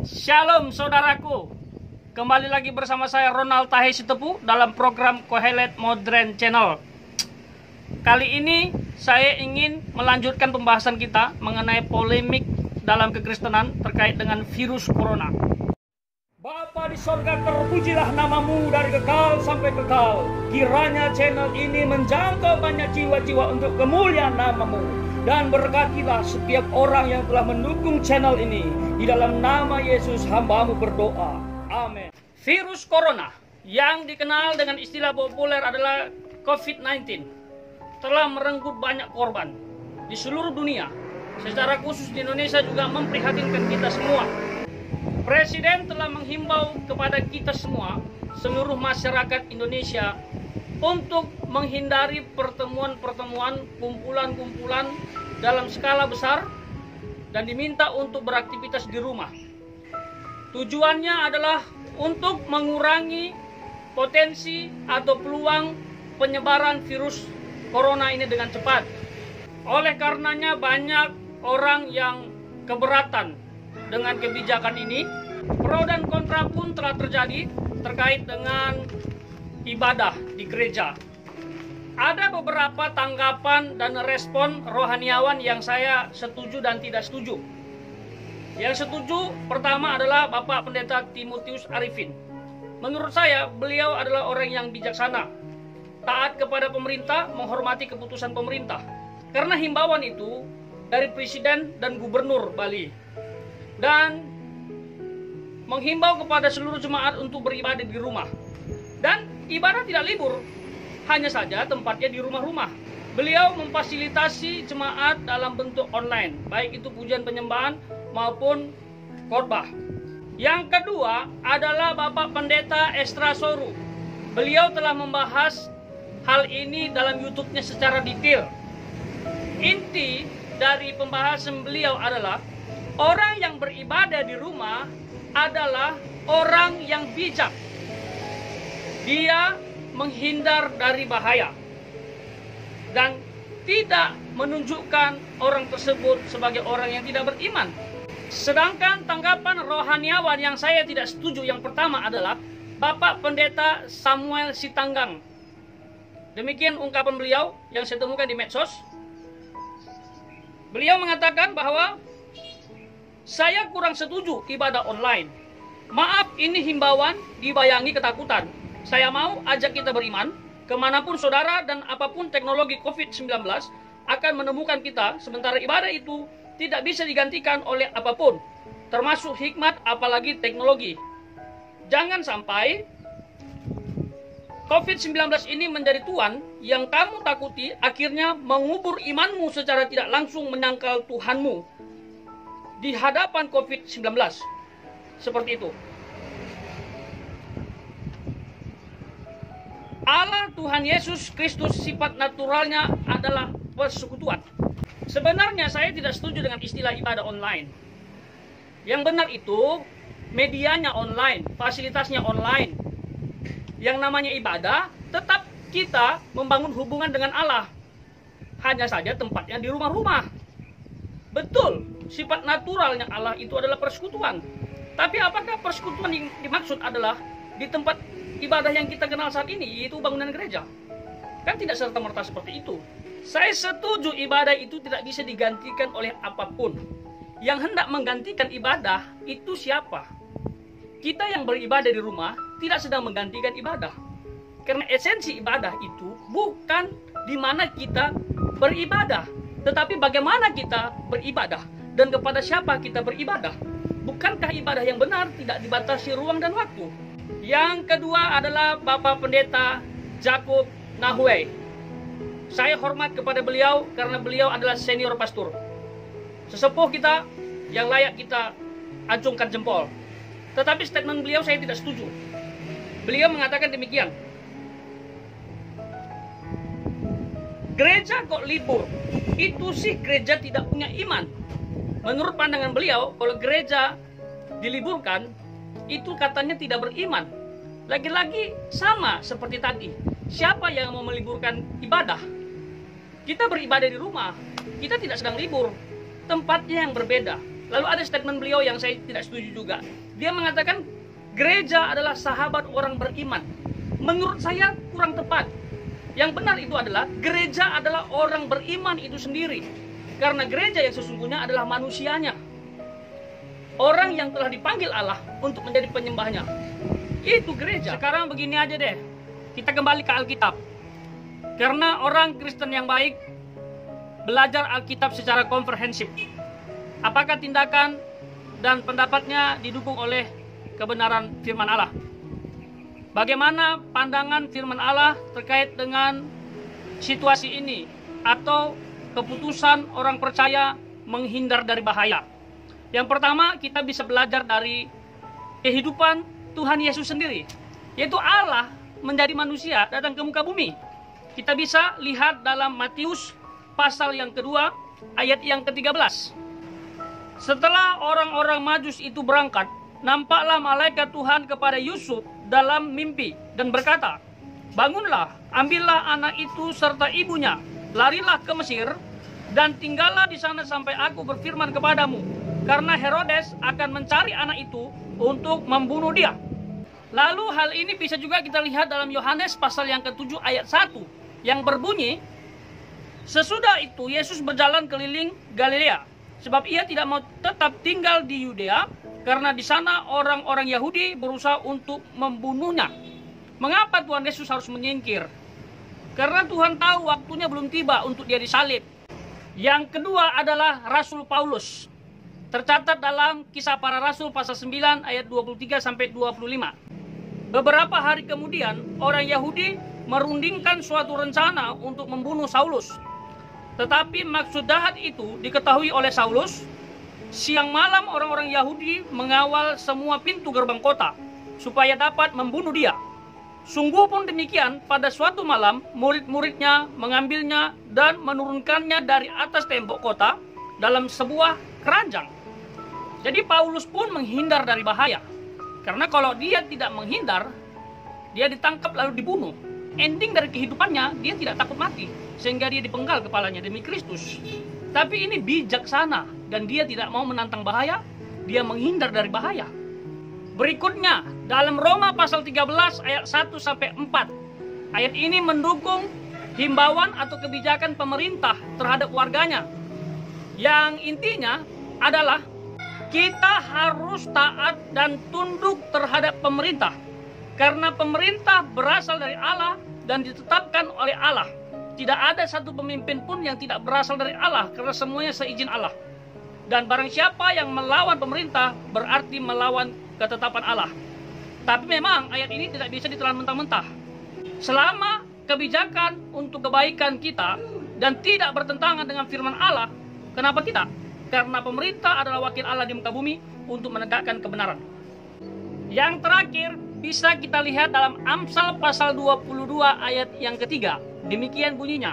Shalom saudaraku, kembali lagi bersama saya Ronald Tahe Sitepu dalam program Kohelet Modern Channel. Kali ini saya ingin melanjutkan pembahasan kita mengenai polemik dalam kekristenan terkait dengan virus corona. Bapa di sorga, terpujilah namamu dari kekal sampai kekal. Kiranya channel ini menjangkau banyak jiwa-jiwa untuk kemuliaan namamu. Dan berkatilah setiap orang yang telah mendukung channel ini. Di dalam nama Yesus hambamu berdoa. Amin. Virus corona yang dikenal dengan istilah populer adalah COVID-19 telah merenggut banyak korban di seluruh dunia. Secara khusus di Indonesia juga memprihatinkan kita semua. Presiden telah menghimbau kepada kita semua, seluruh masyarakat Indonesia, untuk menghindari pertemuan-pertemuan, kumpulan-kumpulan dalam skala besar dan diminta untuk beraktivitas di rumah. Tujuannya adalah untuk mengurangi potensi atau peluang penyebaran virus corona ini dengan cepat. Oleh karenanya banyak orang yang keberatan dengan kebijakan ini. Pro dan kontra pun telah terjadi terkait dengan ibadah di gereja. Ada beberapa tanggapan dan respon rohaniawan yang saya setuju dan tidak setuju. Yang setuju pertama adalah Bapak Pendeta Timotius Arifin. Menurut saya beliau adalah orang yang bijaksana, taat kepada pemerintah, menghormati keputusan pemerintah. Karena himbauan itu dari Presiden dan Gubernur Bali. Dan menghimbau kepada seluruh jemaat untuk beribadah di rumah. Dan ibadah tidak libur, hanya saja tempatnya di rumah-rumah. Beliau memfasilitasi jemaat dalam bentuk online, baik itu pujian penyembahan maupun khotbah. Yang kedua adalah Bapak Pendeta Estra Soru. Beliau telah membahas hal ini dalam YouTube-nya secara detail. Inti dari pembahasan beliau adalah orang yang beribadah di rumah adalah orang yang bijak. Dia menghindar dari bahaya dan tidak menunjukkan orang tersebut sebagai orang yang tidak beriman. Sedangkan tanggapan rohaniawan yang saya tidak setuju yang pertama adalah Bapak Pendeta Samuel Sitanggang. Demikian ungkapan beliau yang saya temukan di medsos. Beliau mengatakan bahwa saya kurang setuju ibadah online. Maaf, ini himbauan dibayangi ketakutan. Saya mau ajak kita beriman, kemanapun saudara dan apapun teknologi COVID-19 akan menemukan kita, sementara ibadah itu tidak bisa digantikan oleh apapun, termasuk hikmat apalagi teknologi. Jangan sampai COVID-19 ini menjadi tuan yang kamu takuti, akhirnya mengubur imanmu secara tidak langsung menyangkal Tuhanmu di hadapan COVID-19. Seperti itu. Allah Tuhan Yesus Kristus sifat naturalnya adalah persekutuan. Sebenarnya saya tidak setuju dengan istilah ibadah online. Yang benar itu medianya online, fasilitasnya online. Yang namanya ibadah tetap kita membangun hubungan dengan Allah. Hanya saja tempatnya di rumah-rumah. Betul, sifat naturalnya Allah itu adalah persekutuan. Tapi apakah persekutuan yang dimaksud adalah di tempat ibadah yang kita kenal saat ini, yaitu bangunan gereja? Kan tidak serta-merta seperti itu. Saya setuju ibadah itu tidak bisa digantikan oleh apapun. Yang hendak menggantikan ibadah itu siapa? Kita yang beribadah di rumah tidak sedang menggantikan ibadah. Karena esensi ibadah itu bukan di mana kita beribadah, tetapi bagaimana kita beribadah dan kepada siapa kita beribadah. Bukankah ibadah yang benar tidak dibatasi ruang dan waktu? Yang kedua adalah Bapak Pendeta Jacob Nahuei. Saya hormat kepada beliau karena beliau adalah senior pastor, sesepuh kita yang layak kita acungkan jempol. Tetapi statement beliau saya tidak setuju. Beliau mengatakan demikian, gereja kok libur? Itu sih gereja tidak punya iman. Menurut pandangan beliau, kalau gereja diliburkan, itu katanya tidak beriman. Lagi-lagi sama seperti tadi. Siapa yang mau meliburkan ibadah? Kita beribadah di rumah. Kita tidak sedang libur. Tempatnya yang berbeda. Lalu ada statement beliau yang saya tidak setuju juga. Dia mengatakan gereja adalah sahabat orang beriman. Menurut saya kurang tepat. Yang benar itu adalah gereja adalah orang beriman itu sendiri. Karena gereja yang sesungguhnya adalah manusianya. Orang yang telah dipanggil Allah untuk menjadi penyembahnya. Itu gereja. Sekarang begini aja deh. Kita kembali ke Alkitab. Karena orang Kristen yang baik belajar Alkitab secara komprehensif. Apakah tindakan dan pendapatnya didukung oleh kebenaran firman Allah? Bagaimana pandangan firman Allah terkait dengan situasi ini atau keputusan orang percaya menghindar dari bahaya? Yang pertama, kita bisa belajar dari kehidupan Tuhan Yesus sendiri, yaitu Allah menjadi manusia datang ke muka bumi. Kita bisa lihat dalam Matius pasal yang kedua ayat yang ke-13. Setelah orang-orang Majus itu berangkat, nampaklah malaikat Tuhan kepada Yusuf dalam mimpi dan berkata, "Bangunlah, ambillah anak itu serta ibunya, larilah ke Mesir dan tinggallah di sana sampai aku berfirman kepadamu, karena Herodes akan mencari anak itu untuk membunuh dia." Lalu hal ini bisa juga kita lihat dalam Yohanes pasal yang ke-7 ayat 1 yang berbunyi, "Sesudah itu Yesus berjalan keliling Galilea, sebab ia tidak mau tetap tinggal di Yudea, karena di sana orang-orang Yahudi berusaha untuk membunuhnya." Mengapa Tuhan Yesus harus menyingkir? Karena Tuhan tahu waktunya belum tiba untuk dia disalib. Yang kedua adalah Rasul Paulus. Tercatat dalam Kisah Para Rasul pasal 9 ayat 23 sampai 25. Beberapa hari kemudian, orang Yahudi merundingkan suatu rencana untuk membunuh Saulus. Tetapi maksud jahat itu diketahui oleh Saulus. Siang malam orang-orang Yahudi mengawal semua pintu gerbang kota supaya dapat membunuh dia. Sungguh pun demikian, pada suatu malam murid-muridnya mengambilnya dan menurunkannya dari atas tembok kota dalam sebuah keranjang. Jadi Paulus pun menghindar dari bahaya. Karena kalau dia tidak menghindar, dia ditangkap lalu dibunuh. Ending dari kehidupannya, dia tidak takut mati, sehingga dia dipenggal kepalanya demi Kristus. Tapi ini bijaksana, dan dia tidak mau menantang bahaya, dia menghindar dari bahaya. Berikutnya, dalam Roma pasal 13 ayat 1 sampai 4. Ayat ini mendukung himbauan atau kebijakan pemerintah terhadap warganya. Yang intinya adalah kita harus taat dan tunduk terhadap pemerintah. Karena pemerintah berasal dari Allah dan ditetapkan oleh Allah. Tidak ada satu pemimpin pun yang tidak berasal dari Allah, karena semuanya seizin Allah. Dan barang siapa yang melawan pemerintah berarti melawan ketetapan Allah. Tapi memang ayat ini tidak bisa ditelan mentah-mentah. Selama kebijakan untuk kebaikan kita dan tidak bertentangan dengan firman Allah, kenapa tidak? Karena pemerintah adalah wakil Allah di muka bumi untuk menegakkan kebenaran. Yang terakhir bisa kita lihat dalam Amsal pasal 22 ayat yang ketiga. Demikian bunyinya,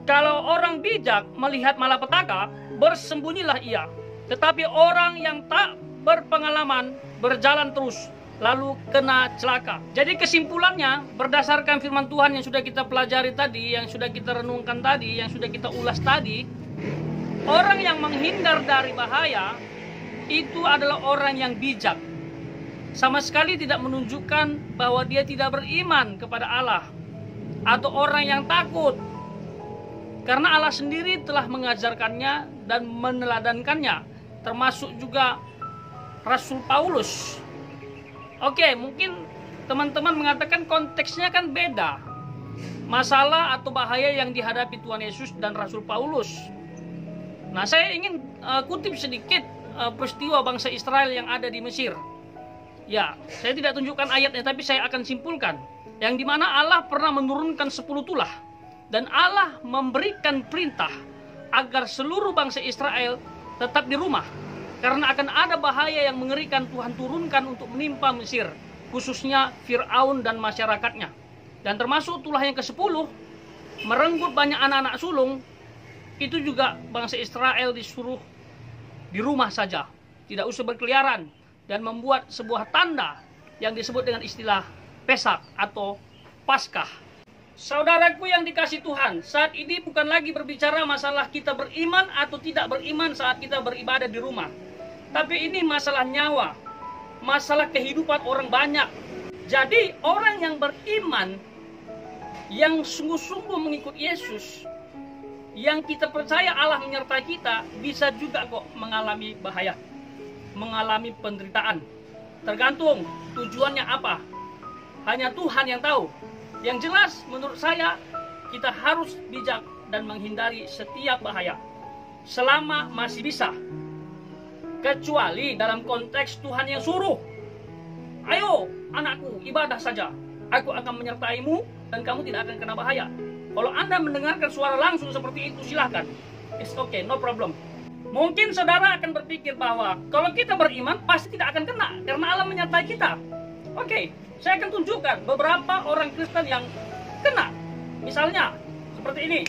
"Kalau orang bijak melihat malapetaka, bersembunyilah ia. Tetapi orang yang tak berpengalaman berjalan terus, lalu kena celaka." Jadi kesimpulannya, berdasarkan firman Tuhan yang sudah kita pelajari tadi, yang sudah kita renungkan tadi, yang sudah kita ulas tadi, orang yang menghindar dari bahaya itu adalah orang yang bijak. Sama sekali tidak menunjukkan bahwa dia tidak beriman kepada Allah atau orang yang takut. Karena Allah sendiri telah mengajarkannya dan meneladankannya, termasuk juga Rasul Paulus. Oke, mungkin teman-teman mengatakan konteksnya kan beda. Masalah atau bahaya yang dihadapi Tuhan Yesus dan Rasul Paulus. Nah, saya ingin kutip sedikit peristiwa bangsa Israel yang ada di Mesir. Ya, saya tidak tunjukkan ayatnya, tapi saya akan simpulkan. Yang dimana Allah pernah menurunkan 10 tulah. Dan Allah memberikan perintah agar seluruh bangsa Israel tetap di rumah. Karena akan ada bahaya yang mengerikan Tuhan turunkan untuk menimpa Mesir. Khususnya Fir'aun dan masyarakatnya. Dan termasuk tulah yang ke-10, merenggut banyak anak-anak sulung. Itu juga bangsa Israel disuruh di rumah saja. Tidak usah berkeliaran. Dan membuat sebuah tanda yang disebut dengan istilah Pesak atau Paskah. Saudaraku yang dikasih Tuhan, saat ini bukan lagi berbicara masalah kita beriman atau tidak beriman saat kita beribadah di rumah. Tapi ini masalah nyawa, masalah kehidupan orang banyak. Jadi orang yang beriman, yang sungguh-sungguh mengikut Yesus, yang kita percaya Allah menyertai kita, bisa juga kok mengalami bahaya, mengalami penderitaan. Tergantung tujuannya apa. Hanya Tuhan yang tahu. Yang jelas menurut saya, kita harus bijak dan menghindari setiap bahaya selama masih bisa. Kecuali dalam konteks Tuhan yang suruh, ayo anakku ibadah saja, aku akan menyertaimu dan kamu tidak akan kena bahaya. Kalau Anda mendengarkan suara langsung seperti itu, silahkan, it's okay, no problem. Mungkin saudara akan berpikir bahwa kalau kita beriman pasti tidak akan kena karena Allah menyertai kita. Oke, saya akan tunjukkan beberapa orang Kristen yang kena. Misalnya seperti ini.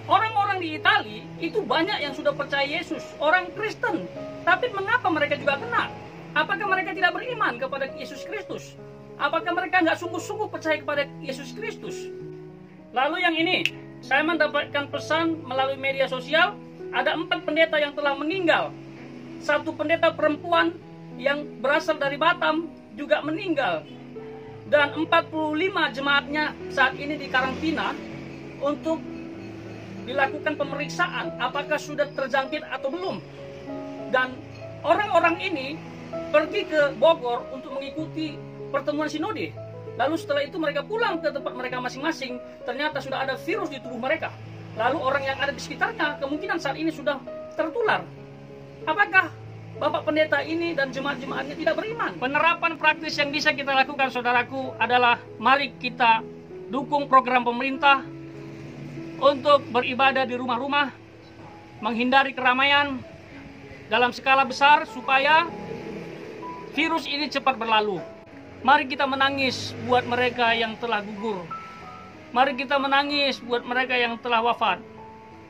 Orang-orang di Italia itu banyak yang sudah percaya Yesus, orang Kristen. Tapi mengapa mereka juga kena? Apakah mereka tidak beriman kepada Yesus Kristus? Apakah mereka nggak sungguh-sungguh percaya kepada Yesus Kristus? Lalu yang ini, saya mendapatkan pesan melalui media sosial, ada 4 pendeta yang telah meninggal. 1 pendeta perempuan yang berasal dari Batam juga meninggal. Dan 45 jemaatnya saat ini dikarantina untuk dilakukan pemeriksaan apakah sudah terjangkit atau belum. Dan orang-orang ini pergi ke Bogor untuk mengikuti pertemuan sinode. Lalu setelah itu mereka pulang ke tempat mereka masing-masing, ternyata sudah ada virus di tubuh mereka. Lalu orang yang ada di sekitarnya kemungkinan saat ini sudah tertular. Apakah Bapak pendeta ini dan jemaat-jemaatnya tidak beriman? Penerapan praktis yang bisa kita lakukan, saudaraku, adalah mari kita dukung program pemerintah untuk beribadah di rumah-rumah, menghindari keramaian dalam skala besar supaya virus ini cepat berlalu. Mari kita menangis buat mereka yang telah gugur. Mari kita menangis buat mereka yang telah wafat,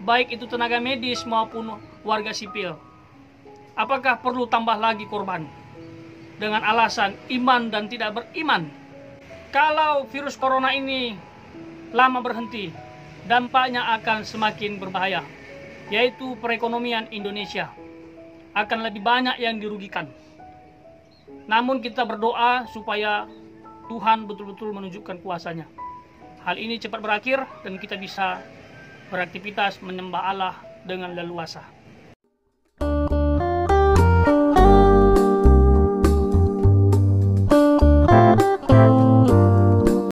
baik itu tenaga medis maupun warga sipil. Apakah perlu tambah lagi korban dengan alasan iman dan tidak beriman? Kalau virus corona ini lama berhenti, dampaknya akan semakin berbahaya, yaitu perekonomian Indonesia akan lebih banyak yang dirugikan. Namun kita berdoa supaya Tuhan betul-betul menunjukkan kuasa-Nya. Hal ini cepat berakhir dan kita bisa beraktivitas menyembah Allah dengan leluasa.